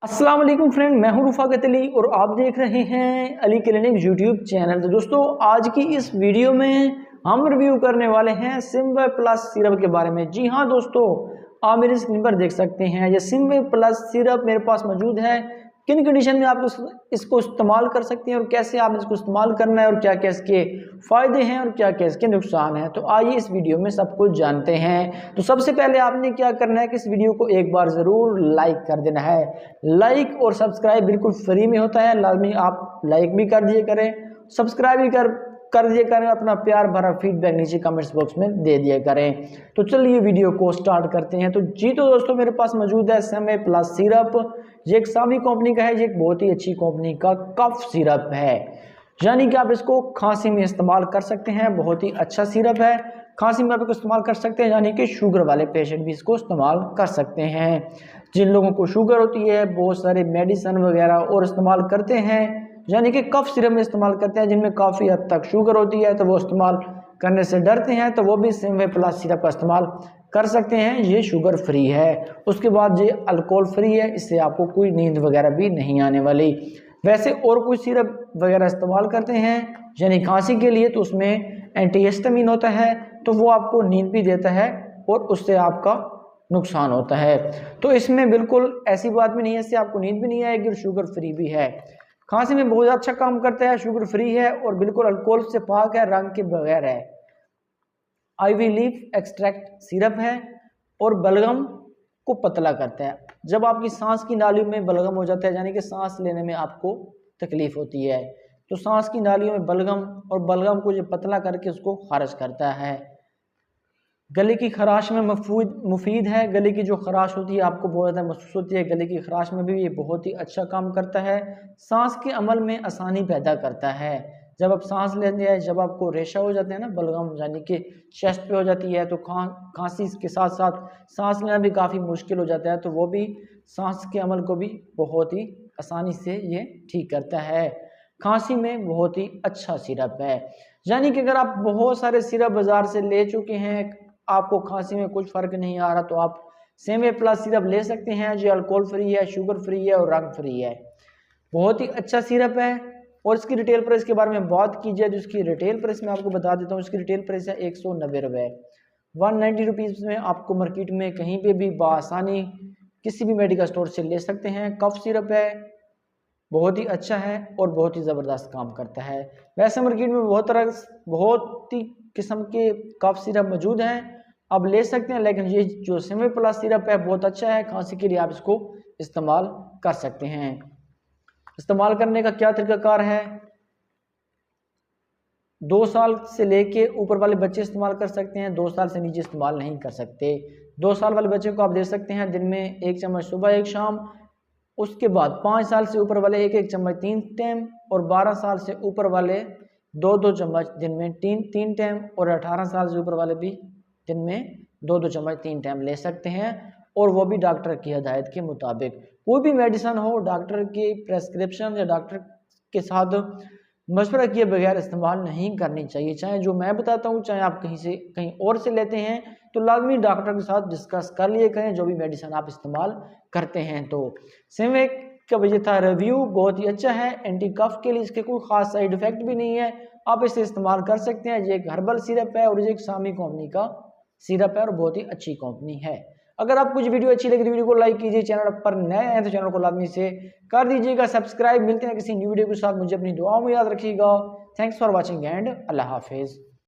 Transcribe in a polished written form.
अस्सलाम वालेकुम फ्रेंड, मैं हूं रुफ़ाकत अली और आप देख रहे हैं अली क्लिनिक यूट्यूब चैनल। तो दोस्तों, आज की इस वीडियो में हम रिव्यू करने वाले हैं सिमवे प्लस सिरप के बारे में। जी हां दोस्तों, आप मेरी स्क्रीन पर देख सकते हैं ये सिमवे प्लस सिरप मेरे पास मौजूद है। किन कंडीशन में आप इसको इस्तेमाल कर सकते हैं और कैसे आप इसको इस्तेमाल करना है और क्या क्या इसके फ़ायदे हैं और क्या क्या इसके नुकसान हैं, तो आइए इस वीडियो में सब कुछ जानते हैं। तो सबसे पहले आपने क्या करना है कि इस वीडियो को एक बार ज़रूर लाइक कर देना है। लाइक और सब्सक्राइब बिल्कुल फ्री में होता है, लाजमी आप लाइक भी कर दिए करें, सब्सक्राइब भी कर दिए करें, अपना प्यार भरा फीडबैक नीचे कमेंट्स बॉक्स में दे दिया करें। तो चलिए वीडियो को स्टार्ट करते हैं। तो दोस्तों, मेरे पास मौजूद है सिमवे प्लस सिरप। ये एक सामी कंपनी का है, ये एक बहुत ही अच्छी कंपनी का कफ सिरप है, यानी कि आप इसको खांसी में इस्तेमाल कर सकते हैं। बहुत ही अच्छा सिरप है, खांसी में आप इसको इस्तेमाल कर सकते हैं, यानी कि शुगर वाले पेशेंट भी इसको इस्तेमाल कर सकते हैं। जिन लोगों को शुगर होती है, बहुत सारे मेडिसिन वगैरह और इस्तेमाल करते हैं, यानी कि कफ सिरप में इस्तेमाल करते हैं, जिनमें काफ़ी हद तक शुगर होती है तो वो इस्तेमाल करने से डरते हैं, तो वो भी सिमवे प्लस सिरप का इस्तेमाल कर सकते हैं। ये शुगर फ्री है, उसके बाद ये अल्कोहल फ्री है, इससे आपको कोई नींद वगैरह भी नहीं आने वाली। वैसे और कोई सिरप वगैरह इस्तेमाल करते हैं यानी खांसी के लिए, तो उसमें एंटीहिस्टामिन होता है, तो वो आपको नींद भी देता है और उससे आपका नुकसान होता है। तो इसमें बिल्कुल ऐसी बात भी नहीं है, इससे आपको नींद भी नहीं आएगी और शुगर फ्री भी है। खांसी में बहुत अच्छा काम करता है, शुगर फ्री है और बिल्कुल अल्कोहल से पाक है, रंग के बगैर है। आईवी लीफ एक्सट्रैक्ट सिरप है और बलगम को पतला करता है। जब आपकी सांस की नालियों में बलगम हो जाता है, यानी कि सांस लेने में आपको तकलीफ होती है, तो सांस की नालियों में बलगम, और बलगम को जो पतला करके उसको खारिज करता है। गले की खराश में मुफीद है, गले की जो खराश होती है आपको बहुत ज़्यादा महसूस होती है, गले की खराश में भी ये बहुत ही अच्छा काम करता है। सांस के अमल में आसानी पैदा करता है। जब आप सांस लेते हैं, जब आपको रेशा हो जाता है ना, बलगम यानी कि चेस्ट पे हो जाती है, तो खांसी के साथ साथ सांस लेना भी काफ़ी मुश्किल हो जाता है, तो वो भी सांस के अमल को भी बहुत ही आसानी से ये ठीक करता है। खांसी में बहुत ही अच्छा सिरप है, यानी कि अगर आप बहुत सारे सिरप बाज़ार से ले चुके हैं, आपको खांसी में कुछ फ़र्क नहीं आ रहा, तो आप सिमवे प्लस सिरप ले सकते हैं। जो अल्कोहल फ्री है, शुगर फ्री है और रंग फ्री है। बहुत ही अच्छा सिरप है। और इसकी रिटेल प्राइस के बारे में बात की जाए तो इसकी रिटेल प्राइस मैं आपको बता देता हूँ। इसकी रिटेल प्राइस है 190 रुपये, 190 रुपीज़ में आपको मार्केट में कहीं पे भी बासानी किसी भी मेडिकल स्टोर से ले सकते हैं। कफ सिरप है, बहुत ही अच्छा है और बहुत ही ज़बरदस्त काम करता है। वैसे मार्केट में बहुत ही किस्म के कफ सिरप मौजूद हैं, आप ले सकते हैं, लेकिन ये जो सिमवे प्लस सिरप है बहुत अच्छा है। खांसी के लिए आप इसको इस्तेमाल कर सकते हैं। इस्तेमाल करने का क्या तरीकाकार है? 2 साल से लेके ऊपर वाले बच्चे इस्तेमाल कर सकते हैं, 2 साल से नीचे इस्तेमाल नहीं कर सकते। 2 साल वाले बच्चे को आप दे सकते हैं दिन में 1 चम्मच सुबह 1 शाम। उसके बाद 5 साल से ऊपर वाले 1-1 चम्मच 3 टाइम, और 12 साल से ऊपर वाले 2-2 चम्मच दिन में 3-3 टाइम, और 18 साल से ऊपर वाले भी दिन में 2-2 चम्मच 3 टाइम ले सकते हैं, और वो भी डॉक्टर की हिदायत के मुताबिक। कोई भी मेडिसिन हो, डॉक्टर की प्रेस्क्रिप्शन या डॉक्टर के साथ मशवरा किए बगैर इस्तेमाल नहीं करनी चाहिए। चाहे जो मैं बताता हूँ, चाहे आप कहीं और से लेते हैं, तो लाजमी डॉक्टर के साथ डिस्कस कर लिए करें जो भी मेडिसिन आप इस्तेमाल करते हैं। तो सिमवे का वजह था रिव्यू बहुत ही अच्छा है। एंटी कफ के लिए इसके कोई खास साइड इफेक्ट भी नहीं है, आप इसे इस्तेमाल कर सकते हैं। ये एक हर्बल सिरप है और ये एक सामी कंपनी का सिरप है और बहुत ही अच्छी कंपनी है। अगर आपको कुछ वीडियो अच्छी लगी तो वीडियो को लाइक कीजिए, चैनल पर नए हैं तो चैनल को लाजमी से कर दीजिएगा सब्सक्राइब। मिलते हैं किसी न्यू वीडियो के साथ, मुझे अपनी दुआओं में याद रखिएगा। थैंक्स फॉर वॉचिंग एंड अल्लाह हाफिज़।